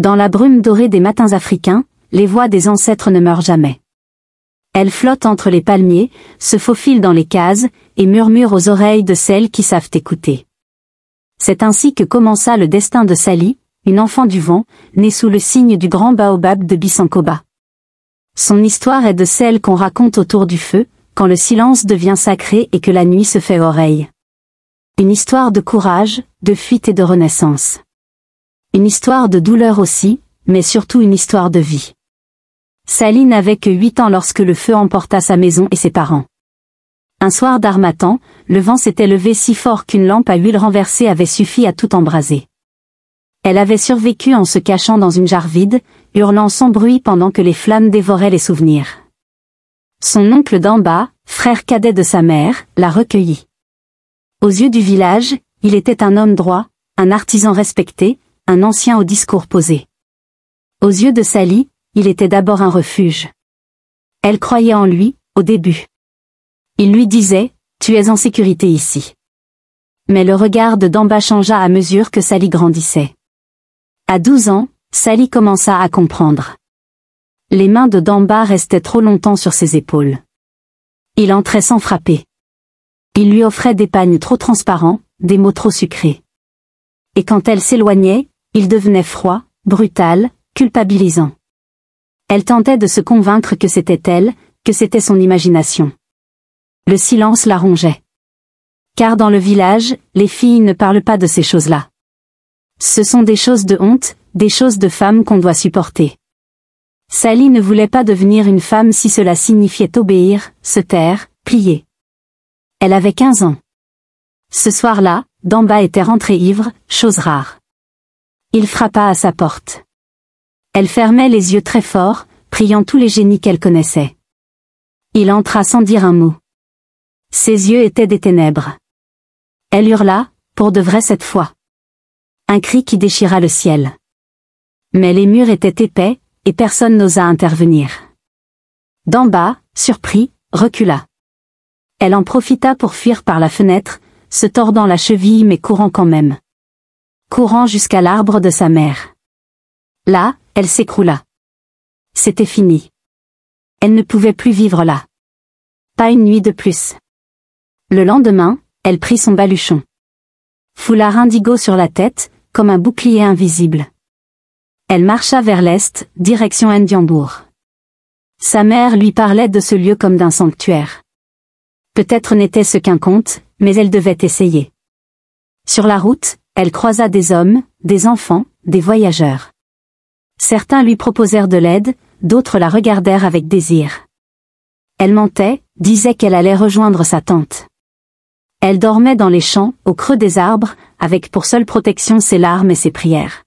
Dans la brume dorée des matins africains, les voix des ancêtres ne meurent jamais. Elles flottent entre les palmiers, se faufilent dans les cases, et murmurent aux oreilles de celles qui savent écouter. C'est ainsi que commença le destin de Sally, une enfant du vent, née sous le signe du grand baobab de Bisankoba. Son histoire est de celle qu'on raconte autour du feu, quand le silence devient sacré et que la nuit se fait oreille. Une histoire de courage, de fuite et de renaissance. Une histoire de douleur aussi, mais surtout une histoire de vie. Sally n'avait que 8 ans lorsque le feu emporta sa maison et ses parents. Un soir d'harmattan, le vent s'était levé si fort qu'une lampe à huile renversée avait suffi à tout embraser. Elle avait survécu en se cachant dans une jarre vide, hurlant sans bruit pendant que les flammes dévoraient les souvenirs. Son oncle d'en bas, frère cadet de sa mère, la recueillit. Aux yeux du village, il était un homme droit, un artisan respecté, un ancien au discours posé. Aux yeux de Sally, il était d'abord un refuge. Elle croyait en lui, au début. Il lui disait, « Tu es en sécurité ici. » Mais le regard de d'en-bas changea à mesure que Sally grandissait. À 12 ans, Sally commença à comprendre. Les mains de d'en-bas restaient trop longtemps sur ses épaules. Il entrait sans frapper. Il lui offrait des pagnes trop transparents, des mots trop sucrés. Et quand elle s'éloignait, il devenait froid, brutal, culpabilisant. Elle tentait de se convaincre que c'était elle, que c'était son imagination. Le silence la rongeait. Car dans le village, les filles ne parlent pas de ces choses-là. Ce sont des choses de honte, des choses de femme qu'on doit supporter. Sally ne voulait pas devenir une femme si cela signifiait obéir, se taire, plier. Elle avait 15 ans. Ce soir-là, d'en bas était rentré ivre, chose rare. Il frappa à sa porte. Elle fermait les yeux très fort, priant tous les génies qu'elle connaissait. Il entra sans dire un mot. Ses yeux étaient des ténèbres. Elle hurla, pour de vrai cette fois. Un cri qui déchira le ciel. Mais les murs étaient épais, et personne n'osa intervenir. D'en bas, surpris, recula. Elle en profita pour fuir par la fenêtre, se tordant la cheville mais courant quand même. Courant jusqu'à l'arbre de sa mère. Là, elle s'écroula. C'était fini. Elle ne pouvait plus vivre là. Pas une nuit de plus. Le lendemain, elle prit son baluchon. Foulard indigo sur la tête, comme un bouclier invisible. Elle marcha vers l'est, direction Ndiambour. Sa mère lui parlait de ce lieu comme d'un sanctuaire. Peut-être n'était-ce qu'un conte, mais elle devait essayer. Sur la route, elle croisa des hommes, des enfants, des voyageurs. Certains lui proposèrent de l'aide, d'autres la regardèrent avec désir. Elle mentait, disait qu'elle allait rejoindre sa tante. Elle dormait dans les champs, au creux des arbres, avec pour seule protection ses larmes et ses prières.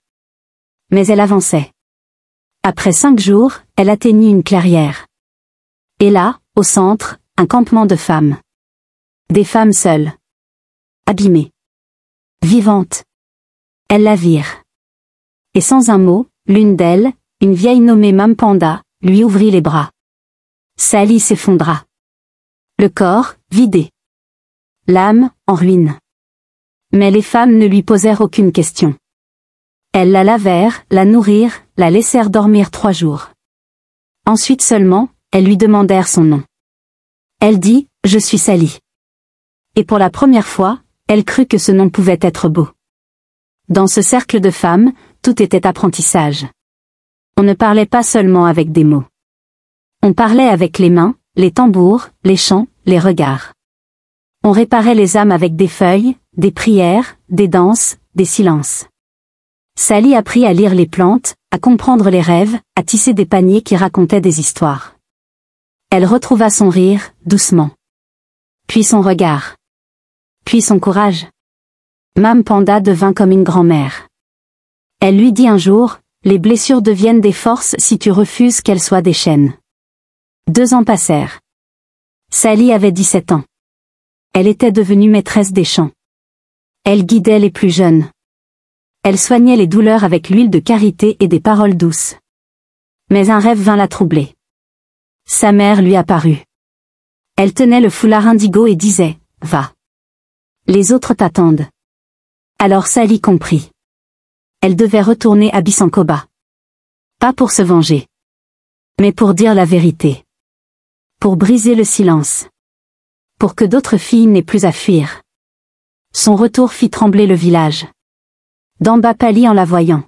Mais elle avançait. Après 5 jours, elle atteignit une clairière. Et là, au centre, un campement de femmes. Des femmes seules. Abîmées. Vivantes. Elles la virent. Et sans un mot, l'une d'elles, une vieille nommée Mampanda, lui ouvrit les bras. Sally s'effondra. Le corps, vidé. L'âme, en ruine. Mais les femmes ne lui posèrent aucune question. Elles la lavèrent, la nourrirent, la laissèrent dormir 3 jours. Ensuite seulement, elles lui demandèrent son nom. Elle dit, « Je suis Sally ». Et pour la première fois, elle crut que ce nom pouvait être beau. Dans ce cercle de femmes, tout était apprentissage. On ne parlait pas seulement avec des mots. On parlait avec les mains, les tambours, les chants, les regards. On réparait les âmes avec des feuilles, des prières, des danses, des silences. Sally apprit à lire les plantes, à comprendre les rêves, à tisser des paniers qui racontaient des histoires. Elle retrouva son rire, doucement. Puis son regard. Puis son courage. Mampanda devint comme une grand-mère. Elle lui dit un jour, « Les blessures deviennent des forces si tu refuses qu'elles soient des chaînes. » 2 ans passèrent. Sally avait 17 ans. Elle était devenue maîtresse des champs. Elle guidait les plus jeunes. Elle soignait les douleurs avec l'huile de karité et des paroles douces. Mais un rêve vint la troubler. Sa mère lui apparut. Elle tenait le foulard indigo et disait, « Va. Les autres t'attendent. » Alors Sally comprit. Elle devait retourner à Bisankoba. Pas pour se venger, mais pour dire la vérité. Pour briser le silence. Pour que d'autres filles n'aient plus à fuir. Son retour fit trembler le village. Damba pâlit en la voyant.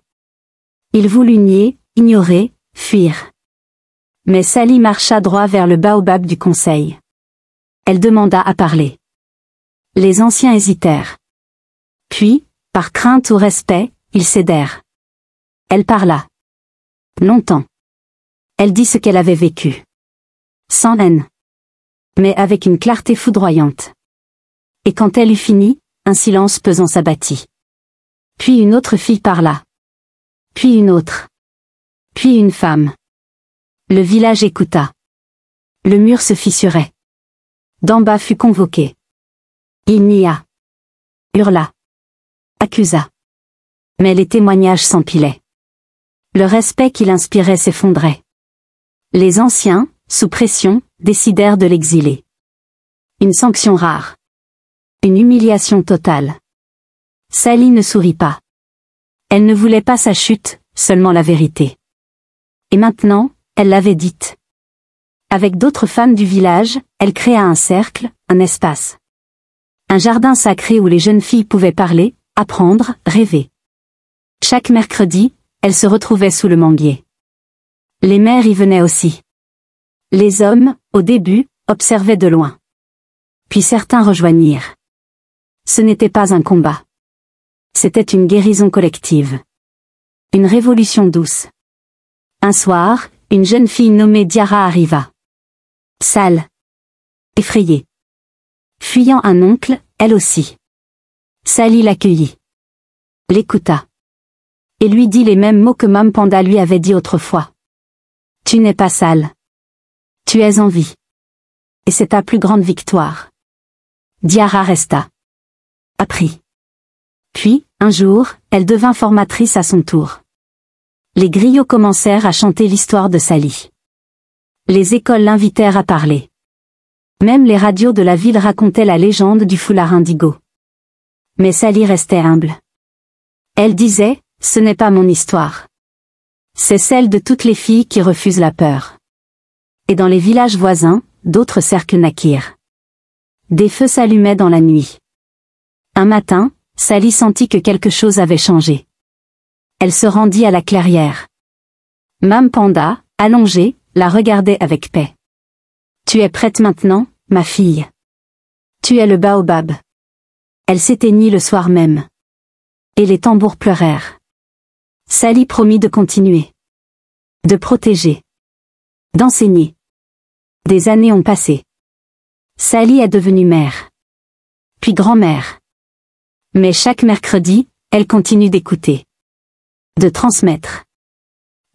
Il voulut nier, ignorer, fuir. Mais Sally marcha droit vers le baobab du conseil. Elle demanda à parler. Les anciens hésitèrent. Puis, par crainte ou respect, ils cédèrent. Elle parla. Longtemps. Elle dit ce qu'elle avait vécu. Sans haine. Mais avec une clarté foudroyante. Et quand elle eut fini, un silence pesant s'abattit. Puis une autre fille parla. Puis une autre. Puis une femme. Le village écouta. Le mur se fissurait. Damba fut convoqué. Il nia. Hurla. Accusa. Mais les témoignages s'empilaient. Le respect qu'il inspirait s'effondrait. Les anciens, sous pression, décidèrent de l'exiler. Une sanction rare. Une humiliation totale. Sally ne sourit pas. Elle ne voulait pas sa chute, seulement la vérité. Et maintenant, elle l'avait dite. Avec d'autres femmes du village, elle créa un cercle, un espace. Un jardin sacré où les jeunes filles pouvaient parler, apprendre, rêver. Chaque mercredi, elles se retrouvaient sous le manguier. Les mères y venaient aussi. Les hommes, au début, observaient de loin. Puis certains rejoignirent. Ce n'était pas un combat. C'était une guérison collective. Une révolution douce. Un soir, une jeune fille nommée Diarra arriva. Sale. Effrayée. Fuyant un oncle, elle aussi. Sally l'accueillit. L'écouta. Et lui dit les mêmes mots que Mam Panda lui avait dit autrefois. Tu n'es pas sale. Tu es en vie. Et c'est ta plus grande victoire. Diarra resta. Apprit. Puis, un jour, elle devint formatrice à son tour. Les griots commencèrent à chanter l'histoire de Sally. Les écoles l'invitèrent à parler. Même les radios de la ville racontaient la légende du foulard indigo. Mais Sally restait humble. Elle disait, ce n'est pas mon histoire. C'est celle de toutes les filles qui refusent la peur. Et dans les villages voisins, d'autres cercles naquirent. Des feux s'allumaient dans la nuit. Un matin, Sally sentit que quelque chose avait changé. Elle se rendit à la clairière. Mam Panda, allongée, la regardait avec paix. Tu es prête maintenant, ma fille. Tu es le baobab. Elle s'éteignit le soir même. Et les tambours pleurèrent. Sally promit de continuer. De protéger. D'enseigner. Des années ont passé. Sally est devenue mère. Puis grand-mère. Mais chaque mercredi, elle continue d'écouter. De transmettre.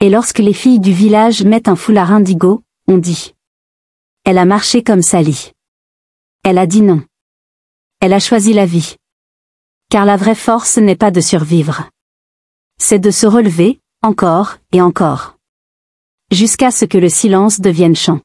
Et lorsque les filles du village mettent un foulard indigo, on dit. Elle a marché comme Sally. Elle a dit non. Elle a choisi la vie. Car la vraie force n'est pas de survivre. C'est de se relever, encore et encore. Jusqu'à ce que le silence devienne chant.